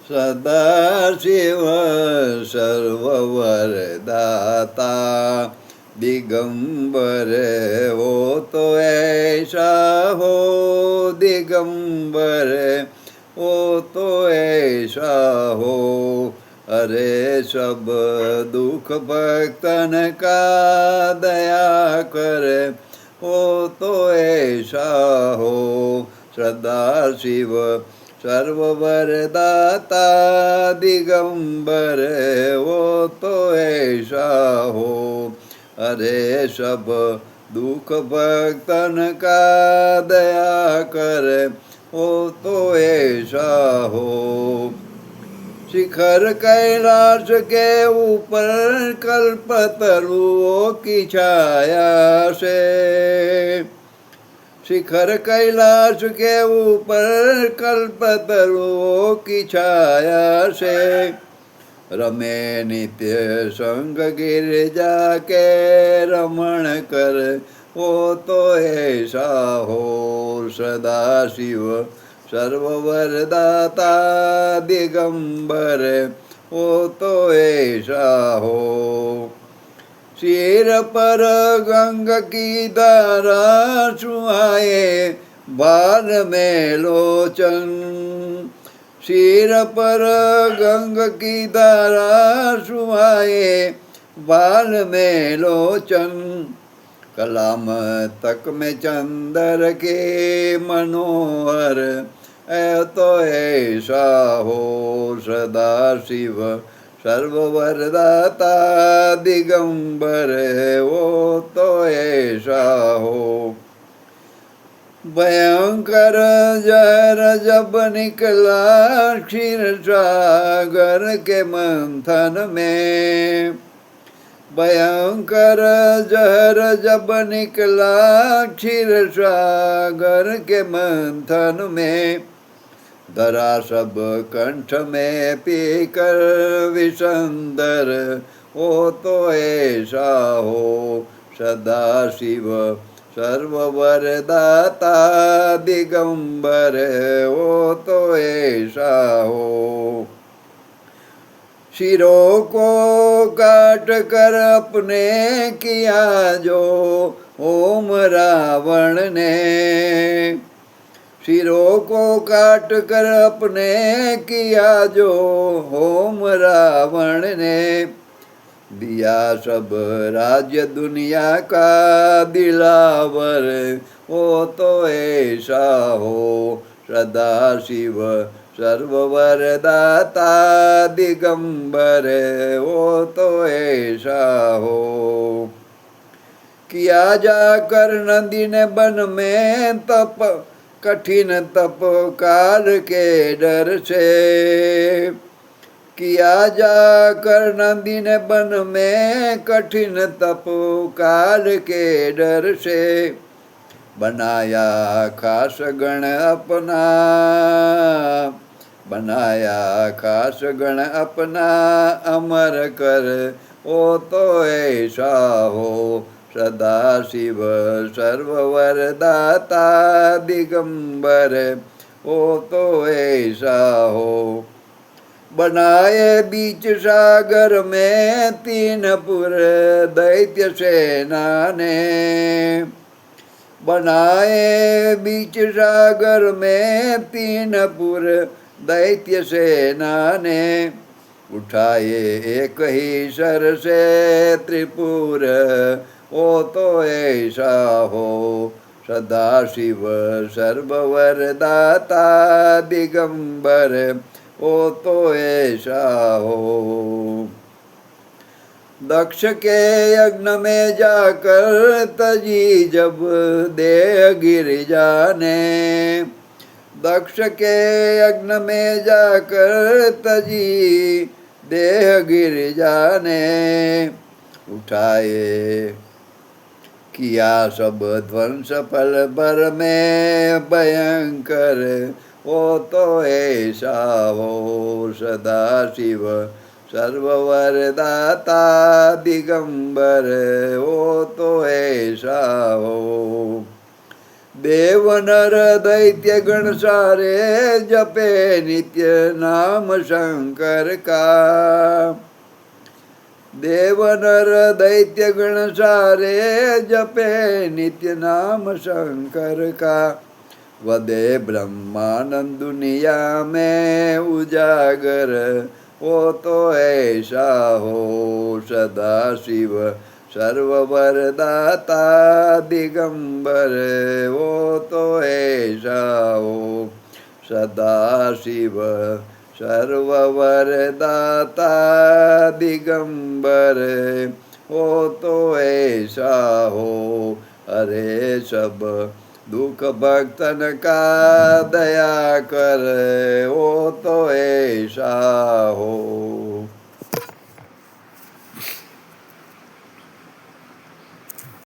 सदाशिव सर्ववरदाता दिगंबर हो तो ऐसा हो, दिगंबर हो तो ऐसा हो। अरे सब दुख भक्तन का दया करे, हो तो ऐसा हो। सदाशिव सर्ववरदाता दिगंबर हो तो ऐसा हो। अरे सब दुख भक्तन का दया करे, हो तो ऐसा हो। शिखर कैलाश के ऊपर कल्पतरुओं की छाया से, शिखर कैलाश के ऊपर कल्पतरुओं की छाया से, रमे नित्य संग गिरजा के रमण कर, हो तो ऐसा हो। सदाशिव सर्ववरदाता दिगंबर हो तो ऐसा हो। सिर पर गंग की धारा सुहाए बाल में लोचन, सिर पर गंग की धारा सुहाए बाल में लोचन, कलाम तक में चंदर के मनोहर, ऐ तो ऐसा हो। सदाशिव सर्ववरदाता दिगंबर हो तो ऐसा हो। भयंकर जहर जब निकला क्षीर सागर के मंथन में, भयंकर जहर जब निकला क्षीर सागर के मंथन में, धरा सब कंठ में पीकर विसंदर, हो तो ऐसा हो। सदाशिव सर्ववरदाता दिगंबर हो तो ऐसा हो। सिरों को काट कर अपने किया जो ओम रावण ने, सिरों को काट कर अपने किया जो होम रावण ने, दिया सब राज्य दुनिया का दिलावर, हो तो ऐसा हो। सदाशिव सर्ववरदाता दिगंबर हो तो ऐसा हो। किया जाकर नदी ने बन में तप, कठिन तप काल के डर से, किया जाकर नदी ने बन में कठिन तप काल के डर से, बनाया खास गण अपना, बनाया खास गण अपना अमर कर, हो तो ऐसा हो। सदाशिव सर्ववरदाता दिगंबर हो तो ऐसा हो। बनाए बीच सागर में तीन पुर दैत्य सेना ने, बनाए बीच सागर में तीन पुर दैत्य सेना ने, उठाए एक ही सर से त्रिपुर, हो तो ऐसा हो। सदाशिव सर्ववरदाता दिगंबर हो तो ऐसा हो। दक्ष के यज्ञ में जाकर तजी जब देह गिर जाने, दक्ष के यज्ञ में जाकर तजी देह गिर जाने, उठाए किया सब ध्वंस पल भर में भयंकर, हो तो ऐसा हो। सदाशिव सर्ववरदाता दिगंबर हो तो ऐसा हो। देव नर दैत्य गण सारे जपे नित्य नाम शंकर का। देव नर दैत्य गण सारे जपे नित्य नाम शंकर का। वदे ब्रह्मानंद दुनिया में उजागर, वो तो ऐसा हो सदा शिव सर्ववरदाता दिगंबर, वो तो ऐसा हो सदा शिव सर्ववरदाता दिगंबर, वो तो ऐसा हो। अरे सब दुख भक्तन का दया कर, वो तो ऐसा हो।